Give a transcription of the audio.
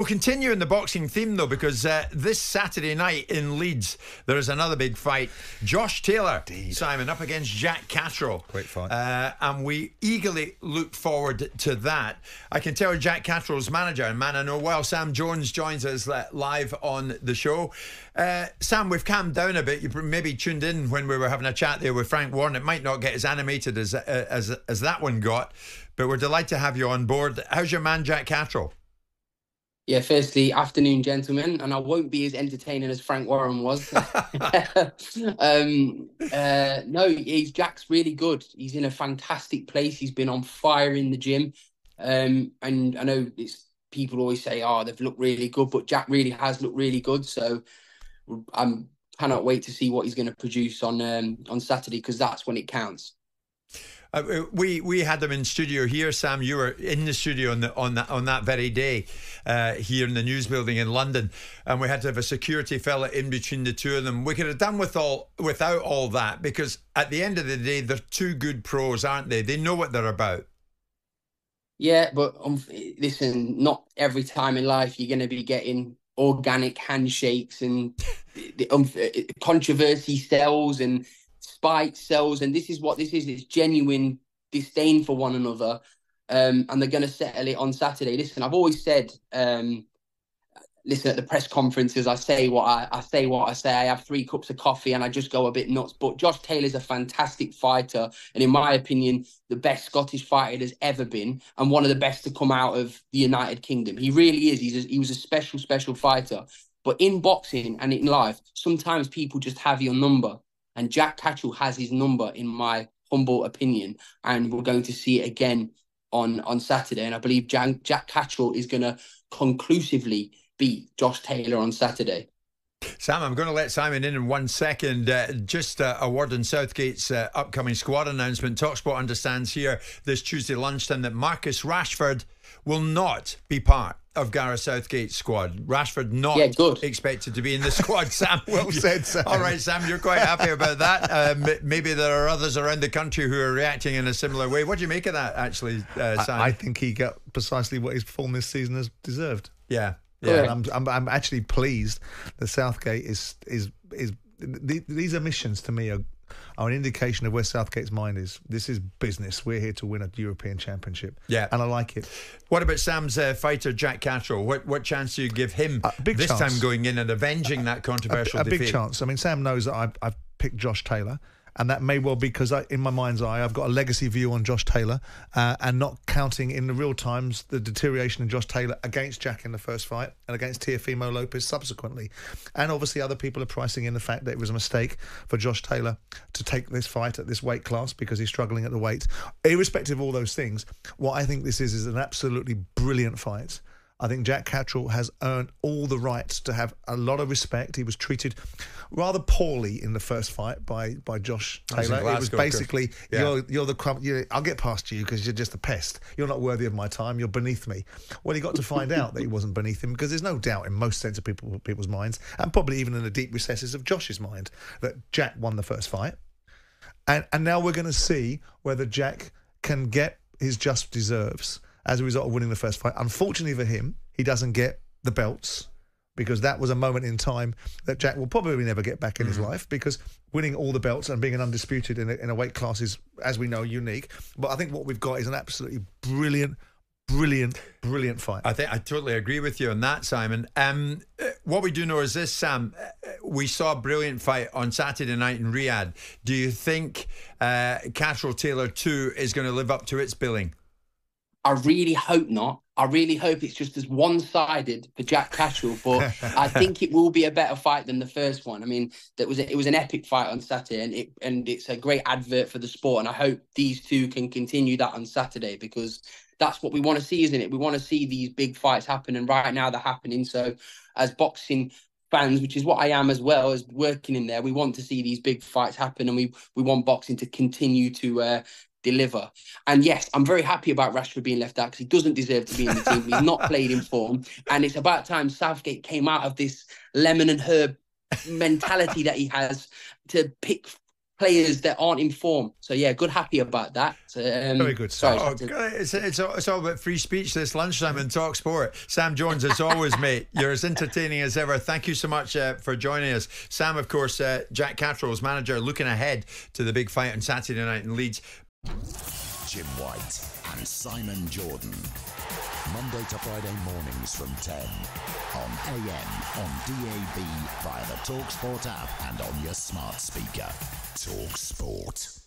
continue in the boxing theme, though, because this Saturday night in Leeds, there is another big fight. Josh Taylor, Simon, up against Jack Catterall. Great fight. And we eagerly look forward to that. I can tell Jack Catterall's manager, and man, I know well, Sam Jones joins us live on the show. Sam, we've calmed down a bit. You maybe tuned in when we were having a chat there with Frank Warren. It might not get as animated as that one got, but we're delighted to have you on board. How's your man, Jack Catterall? Yeah, firstly, afternoon, gentlemen, and I won't be as entertaining as Frank Warren was. No, Jack's really good. He's in a fantastic place. He's been on fire in the gym. And I know people always say, oh, they've looked really good, but Jack really has looked really good. So I cannot wait to see what he's going to produce on Saturday, because that's when it counts. We had them in studio here, Sam. You were in the studio on that very day here in the News Building in London, and we had to have a security fella in between the two of them. We could have done without all that, because at the end of the day, they're two good pros, aren't they? They know what they're about. Yeah, but listen, not every time in life you're going to be getting organic handshakes, and controversy sells and spite sells, and this is what this is. It's genuine disdain for one another, and they're going to settle it on Saturday. Listen, I've always said, listen, at the press conferences, I say what I say. I have 3 cups of coffee and I just go a bit nuts. But Josh Taylor's a fantastic fighter, and in my opinion, the best Scottish fighter there's ever been, and one of the best to come out of the United Kingdom. He really is. He was a special fighter. But in boxing and in life, sometimes people just have your number. And Jack Catterall has his number, in my humble opinion. And we're going to see it again on Saturday. And I believe Jack Catterall is going to conclusively beat Josh Taylor on Saturday. Sam, I'm going to let Simon in 1 second. Just a word on Southgate's upcoming squad announcement. talkSPORT understands here this Tuesday lunchtime that Marcus Rashford will not be part of Gareth Southgate's squad. Rashford not expected to be in the squad. Sam, well said, Sam. All right, Sam, you're quite happy about that. Maybe there are others around the country who are reacting in a similar way. What do you make of that, actually, Sam? I think he got precisely what his performance this season has deserved. Yeah. Yeah, I'm actually pleased that Southgate is these omissions to me are an indication of where Southgate's mind is. This is business. We're here to win a European Championship. Yeah, and I like it. What about Sam's fighter Jack Catterall? What chance do you give him this time going in and avenging that controversial defeat? A big chance. I mean, Sam knows that I've picked Josh Taylor. And that may well be because in my mind's eye, I've got a legacy view on Josh Taylor, and not counting in the real times the deterioration of Josh Taylor against Jack in the first fight and against Teofimo Lopez subsequently. And obviously other people are pricing in the fact that it was a mistake for Josh Taylor to take this fight at this weight class because he's struggling at the weight. Irrespective of all those things, what I think this is an absolutely brilliant fight. I think Jack Catterall has earned all the rights to have a lot of respect. He was treated rather poorly in the first fight by Josh Taylor. It was basically, you're the crump. I'll get past you because you're just a pest. You're not worthy of my time. You're beneath me. Well, he got to find out that he wasn't beneath him, because there's no doubt in most sense of people's minds, and probably even in the deep recesses of Josh's mind, that Jack won the first fight. And now we're going to see whether Jack can get his just deserves as a result of winning the first fight. Unfortunately for him, he doesn't get the belts, because that was a moment in time that Jack will probably never get back in his life, because winning all the belts and being an undisputed in a weight class is, as we know, unique. But I think what we've got is an absolutely brilliant fight. I totally agree with you on that, Simon. What we do know is this, Sam. We saw a brilliant fight on Saturday night in Riyadh. Do you think Catterall Taylor 2 is going to live up to its billing? I really hope not. I really hope it's just as one-sided for Jack Catterall, but I think it will be a better fight than the first one. I mean, it was an epic fight on Saturday, and it's a great advert for the sport, and I hope these two can continue that on Saturday, because that's what we want to see, isn't it? We want to see these big fights happen, and right now they're happening. So as boxing fans, which is what I am as well, as working in there, we want to see these big fights happen, and we want boxing to continue to deliver. And yes, I'm very happy about Rashford being left out, because he doesn't deserve to be in the team. He's not played in form, and it's about time Southgate came out of this lemon and herb mentality that he has to pick players that aren't in form. So yeah, happy about that. Very good. Sorry, It's all about free speech this lunchtime in talkSPORT. Sam Jones, as always, mate, you're as entertaining as ever. Thank you so much for joining us. Sam, of course, Jack Catterall's manager, looking ahead to the big fight on Saturday night in Leeds. Jim White and Simon Jordan. Monday to Friday mornings from 10 on AM, on DAB, via the talkSPORT app and on your smart speaker. talkSPORT.